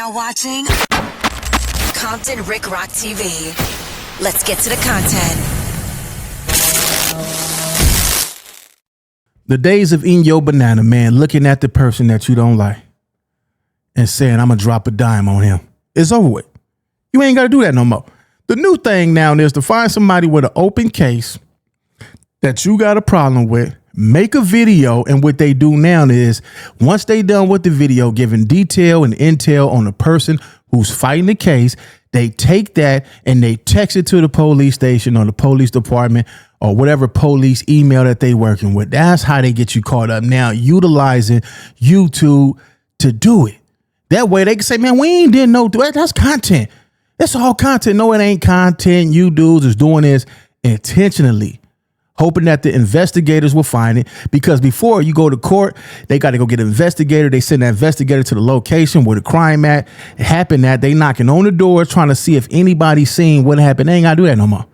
now watching Compton Rick Rock TV. Let's get to the content. The days of eating your banana, man, looking at the person that you don't like and saying, I'm going to drop a dime on him. It's over with. You ain't got to do that no more. The new thing now is to find somebody with an open case that you got a problem with, make a video, and what they do now is once they done with the video, giving detail and intel on the person who's fighting the case, they take that and they text it to the police station or the police department or whatever police email that they working with. That's how they get you caught up now, utilizing YouTube to do it. That way they can say, man, we ain't did no, that's content. It's all content. No, it ain't content. You dudes is doing this intentionally, hoping that the investigators will find it, because before you go to court, they got to go get an investigator. They send that investigator to the location where the crime happened at. They knocking on the door trying to see if anybody's seen what happened. They ain't got to do that no more.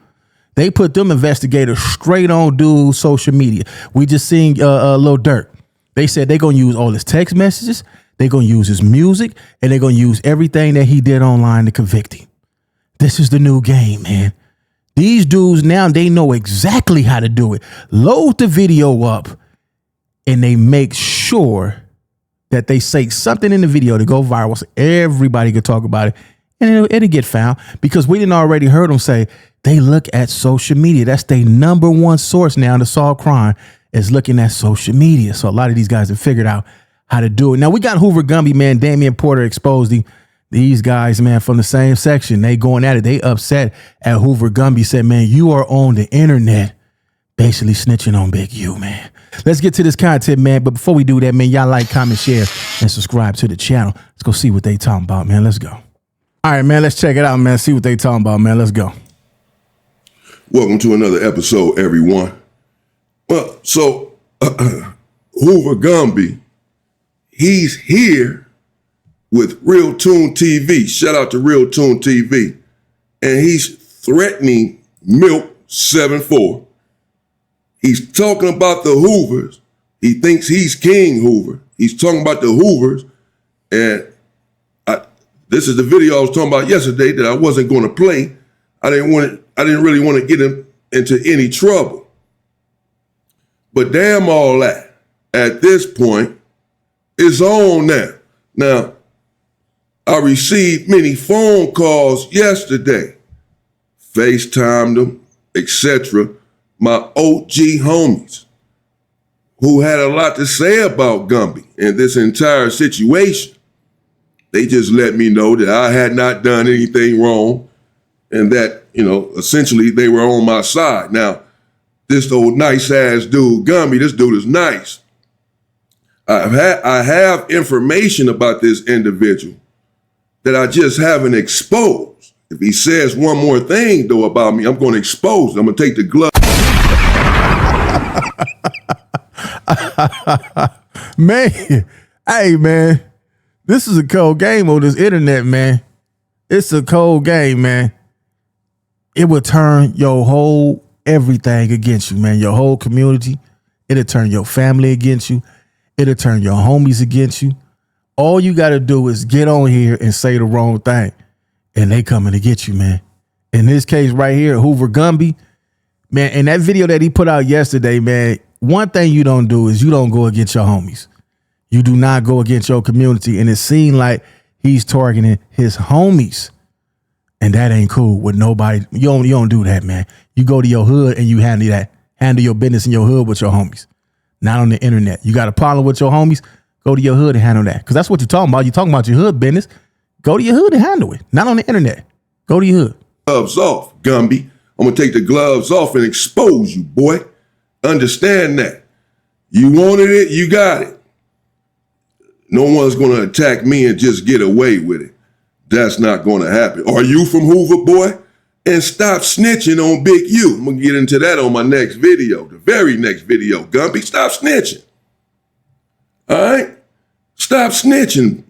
They put them investigators straight on dude's social media. We just seen Lil Durk. They said they're going to use all his text messages. They're going to use his music, and they're going to use everything that he did online to convict him. This is the new game, man. These dudes now, they know exactly how to do it. Load the video up and they make sure that they say something in the video to go viral so everybody can talk about it, and it'll get found, because we didn't already heard them say they look at social media. That's their number one source now to solve crime, is looking at social media. So a lot of these guys have figured out how to do it. Now we got Hoover Gumby, man. Damian Porter exposed him. These guys, man, from the same section, they going at it. They upset at Hoover Gumby, said, man, you are on the internet basically snitching on Big U, man. Let's get to this content, man. But before we do that, man, y'all like, comment, share, and subscribe to the channel. Let's go see what they talking about, man. Let's go. All right, man, let's check it out, man. See what they talking about, man. Let's go. Welcome to another episode, everyone. Well, so Hoover Gumby, he's here with Real Tune TV. Shout out to Real Tune TV. And he's threatening Milk 7-4. He's talking about the Hoovers. He thinks he's King Hoover. He's talking about the Hoovers. And this is the video I was talking about yesterday that I wasn't going to play. I didn't really want to get him into any trouble. But damn all that, at this point, it's on now. Now, I received many phone calls yesterday, FaceTimed them, etc. My OG homies who had a lot to say about Gumby and this entire situation. They just let me know that I had not done anything wrong and that, essentially they were on my side. Now, this old nice ass dude, Gumby, this dude is nice. I have information about this individual that I just haven't exposed. If he says one more thing, though, about me, I'm going to expose him. I'm going to take the glove. Man, hey, man, this is a cold game on this internet, man. It's a cold game, man. It will turn your whole everything against you, man. Your whole community. It'll turn your family against you. It'll turn your homies against you. All you got to do is get on here and say the wrong thing, and they coming to get you, man. In this case right here, Hoover Gumby, man, in that video that he put out yesterday, man, one thing you don't do is you don't go against your homies. You do not go against your community, and it seemed like he's targeting his homies, and that ain't cool with nobody. You don't do that, man. You go to your hood and you handle your business in your hood with your homies, not on the internet. You got a problem with your homies? Go to your hood and handle that. Because that's what you're talking about. You're talking about your hood business. Go to your hood and handle it. Not on the internet. Go to your hood. Gloves off, Gumby. I'm going to take the gloves off and expose you, boy. Understand that. You wanted it, you got it. No one's going to attack me and just get away with it. That's not going to happen. Are you from Hoover, boy? And stop snitching on Big U. I'm going to get into that on my next video, the very next video, Gumby. Stop snitching. All right? Stop snitching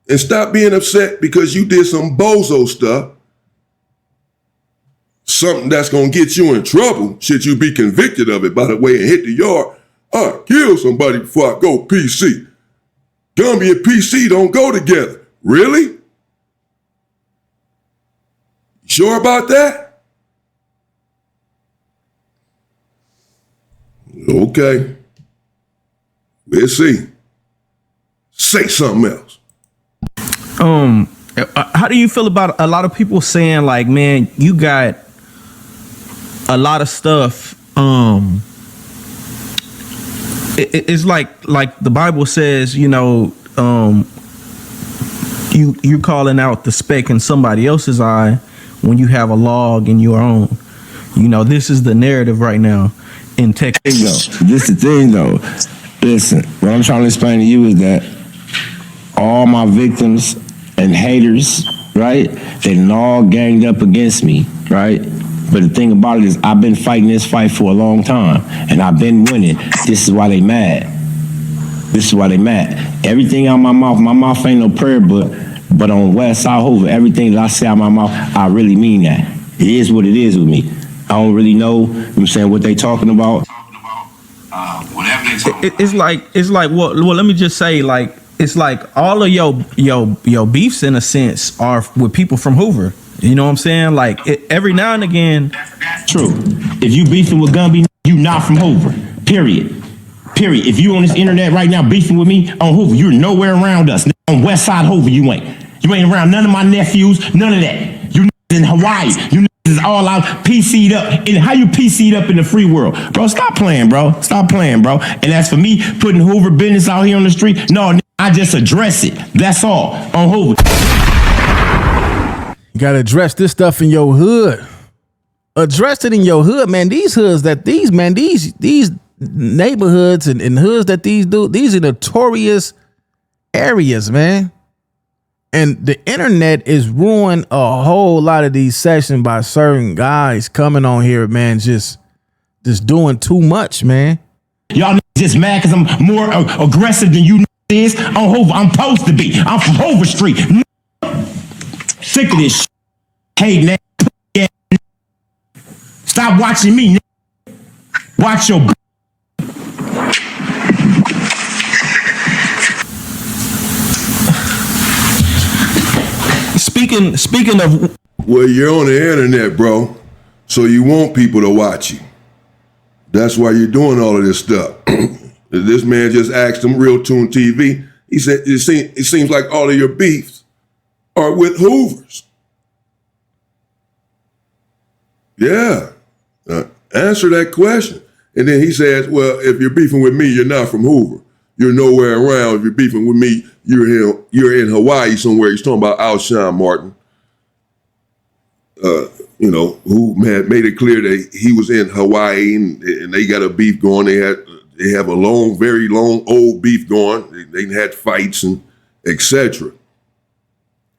and stop being upset because you did some bozo stuff. Something that's going to get you in trouble. Should you be convicted of it, by the way, and hit the yard. Kill somebody before I go PC. Gumby and PC don't go together. Really? Sure about that? Okay. We'll see. Say something else. How do you feel about a lot of people saying like, man, you got a lot of stuff. It's like the Bible says, you know, you calling out the speck in somebody else's eye when you have a log in your own. You know, this is the narrative right now in Texas. This is the thing though. Listen, what I'm trying to explain to you is that all my victims and haters, right, they done all ganged up against me, right? But the thing about it is I've been fighting this fight for a long time and I've been winning. This is why they mad. This is why they mad. Everything out my mouth ain't no prayer, but on West Side Hoover, everything that I say out my mouth, I really mean that. It is what it is with me. I don't really know, I'm saying, what they talking about. Whatever they talking It's like well, let me just say, like, it's like all of your beefs in a sense are with people from Hoover. You know what I'm saying? Like every now and again. True. If you beefing with Gumby, you not from Hoover. Period. If you on this internet right now beefing with me on Hoover, you're nowhere around us. On West Side Hoover, you ain't. You ain't around none of my nephews, none of that. You in Hawaii. You is all out PC'd up. And how you PC'd up in the free world? Bro, stop playing, bro. Stop playing, bro. And as for me putting Hoover business out here on the street, no, I just address it. That's all on Hoover. You gotta address this stuff in your hood. Address it in your hood, man. These hoods that these neighborhoods and hoods that these are notorious areas, man. And the internet is ruining a whole lot of these sessions by certain guys coming on here, man, just doing too much, man. Y'all just mad because I'm more aggressive than you is on Hoover. I'm supposed to be. I'm from Hoover Street. Sick of this shit. Hey, man. Stop watching me. Watch your. Speaking of, Well, you're on the internet, bro, so you want people to watch you. That's why you're doing all of this stuff. This man just asked him, Real Tune TV. He said, it seems like all of your beefs are with Hoovers. Yeah. Answer that question. And then he says, well, if you're beefing with me, you're not from Hoover. You're nowhere around. If you're beefing with me, you're in Hawaii somewhere. He's talking about Alshon Martin. Who made it clear that he was in Hawaii and they got a beef going. They have a very long, old beef going. They had fights and etc.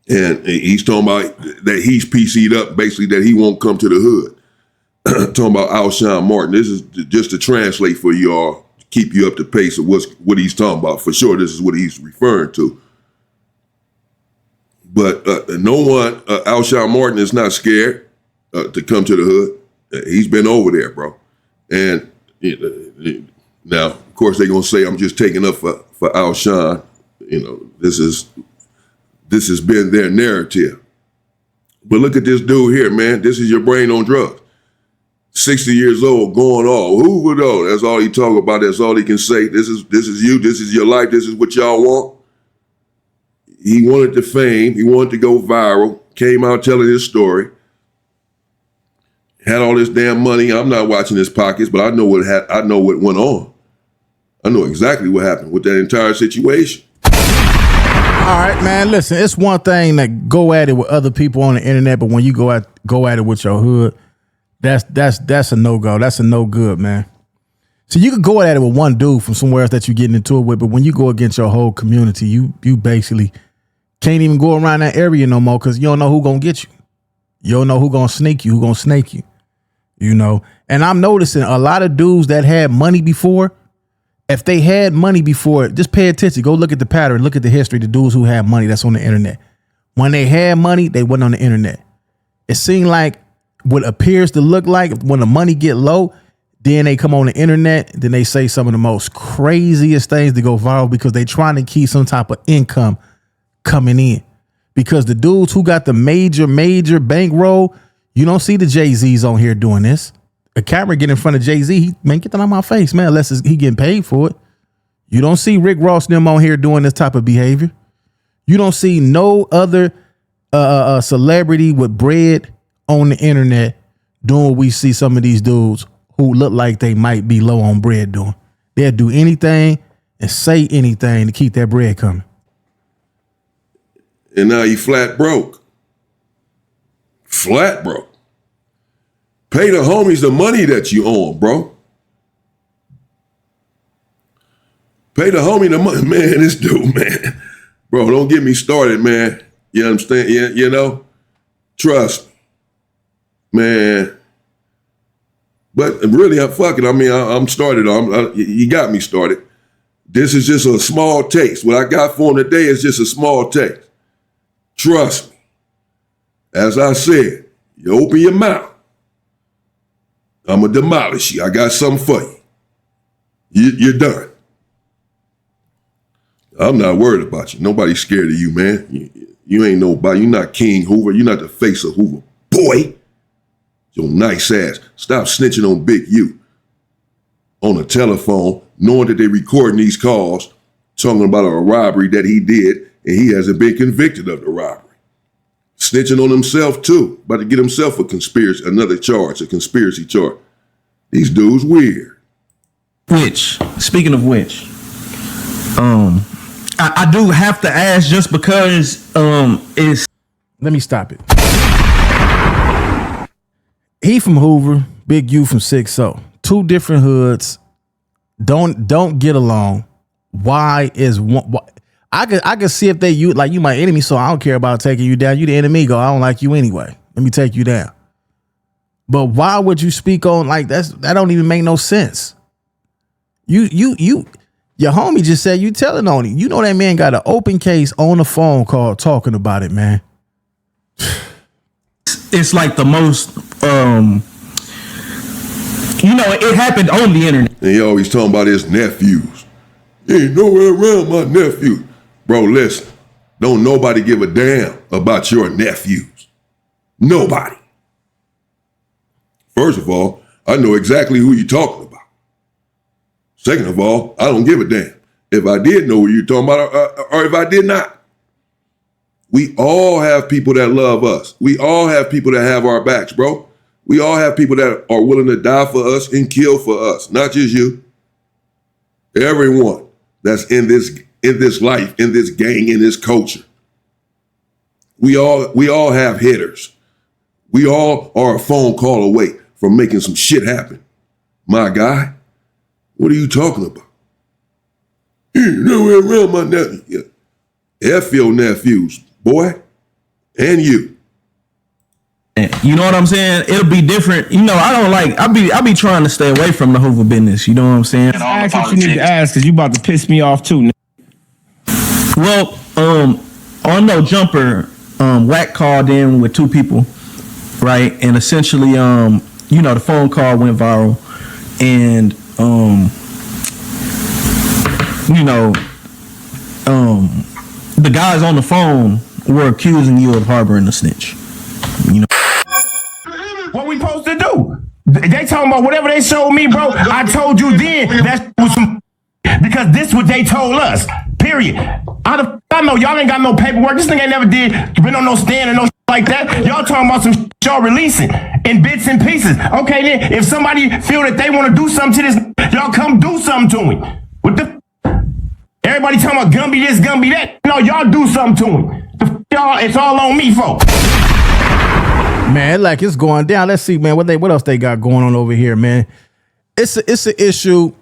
And he's talking about that he's PC'd up, basically that he won't come to the hood. Talking about Alshon Martin. This is just to translate for y'all, to keep you up to pace of what he's talking about. For sure, this is what he's referring to. But no one, Alshon Martin is not scared to come to the hood. He's been over there, bro. And now, of course, they're gonna say I'm just taking up for Alshon. This has been their narrative. But look at this dude here, man. This is your brain on drugs. 60 years old, going all Hoover though. That's all he talk about. That's all he can say. This is you. This is your life. This is what y'all want. He wanted the fame. He wanted to go viral. Came out telling his story. Had all this damn money. I'm not watching his pockets, but I know what went on. I know exactly what happened with that entire situation. All right, man. Listen, it's one thing to go at it with other people on the internet, but when you go at it with your hood, that's a no-go. That's a no good, man. So you could go at it with one dude from somewhere else that you're getting into it with, but when you go against your whole community, you basically can't even go around that area no more because you don't know who gonna get you. You don't know who gonna sneak you, who gonna snake you. And I'm noticing a lot of dudes that had money before, if they had money before, just pay attention. Go look at the pattern. Look at the history. The dudes who had money that's on the internet. When they had money, they wasn't on the internet. It seemed like what appears to look like when the money get low, then they come on the internet, then they say some of the most craziest things to go viral because they trying to keep some type of income coming in. Because the dudes who got the major bankroll, you don't see the Jay-Z's on here doing this. A camera get in front of Jay-Z, man, get that out of my face, man, unless he getting paid for it. You don't see Rick Ross and them on here doing this type of behavior. You don't see no other celebrity with bread on the internet doing what we see some of these dudes who look like they might be low on bread doing. They'll do anything and say anything to keep that bread coming. And now you flat broke. Flat broke. Pay the homies the money that you owe them, bro. Pay the homie the money. Man, this dude, man. Bro, don't get me started, man. You understand? Yeah, you know? Trust me. Man. But really, fuck it. I mean, I'm started. You got me started. This is just a small taste. What I got for him today is just a small taste. Trust me. As I said, you open your mouth, I'm going to demolish you. I got something for you. You're done. I'm not worried about you. Nobody's scared of you, man. You ain't nobody. You're not King Hoover. You're not the face of Hoover. Boy, your nice ass. Stop snitching on Big U on a telephone, knowing that they're recording these calls, talking about a robbery that he did, and he hasn't been convicted of the robbery. Snitching on himself, too. About to get himself a conspiracy charge. These dudes weird. Speaking of which, I do have to ask just because it's... Let me stop it. He from Hoover, Big U from 6-0. Two different hoods. Don't get along. Why is one... I could see if you my enemy, so I don't care about taking you down. You the enemy, go, I don't like you anyway. Let me take you down. But why would you speak on like that don't even make no sense. Your homie just said you telling on him. You know that man got an open case on the phone call talking about it, man. It's like the most it happened on the internet. And he always talking about his nephews. Ain't nowhere around my nephew. Bro, listen, don't nobody give a damn about your nephews. Nobody. First of all, I know exactly who you're talking about. Second of all, I don't give a damn if I did know who you're talking about or if I did not. We all have people that love us. We all have people that have our backs, bro. We all have people that are willing to die for us and kill for us, not just you. Everyone that's in this life, in this gang, in this culture. We all have hitters. We all are a phone call away from making some shit happen. My guy, what are you talking about? You know around my nephew. F your nephews, boy, and you. You know what I'm saying? It'll be different. You know, I be trying to stay away from the Hoover business. You know what I'm saying? Ask what you need to ask, because you about to piss me off too. Well, on No Jumper, Wack called in with two people, right? And essentially, the phone call went viral, and the guys on the phone were accusing you of harboring a snitch. You know. What we supposed to do? They talking about whatever they showed me, bro. I told you then that was some because this what they told us. Period. I know y'all ain't got no paperwork. This nigga ain't never been on no stand or no like that. Y'all talking about some y'all releasing in bits and pieces. Okay, then if somebody feel that they want to do something to this, y'all come do something to him. What the? Everybody talking about Gumby this, Gumby that. No, y'all do something to him. Y'all, it's all on me, folks. Man, like it's going down. Let's see, man, what else they got going on over here, man. It's an issue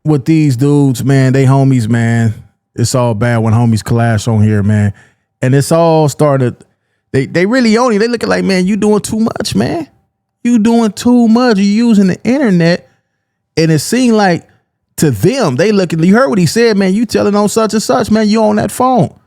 with these dudes, man. They homies, man. It's all bad when homies clash on here, man. And it's all started. They really own it. They looking like, man, you doing too much, man. You doing too much. You using the internet. And it seemed like to them, they looking, you heard what he said, man. You telling on such and such, man, you on that phone.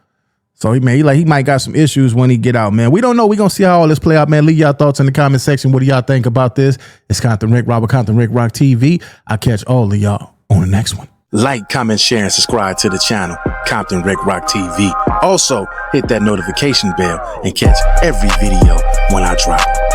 So he might got some issues when he get out, man. We don't know. We gonna see how all this play out, man. Leave y'all thoughts in the comment section. What do y'all think about this? It's Compton Rick Rock TV. I'll catch all of y'all on the next one. Like, comment, share, and subscribe to the channel, Compton Rick Rock TV. Also, hit that notification bell and catch every video when I drop it.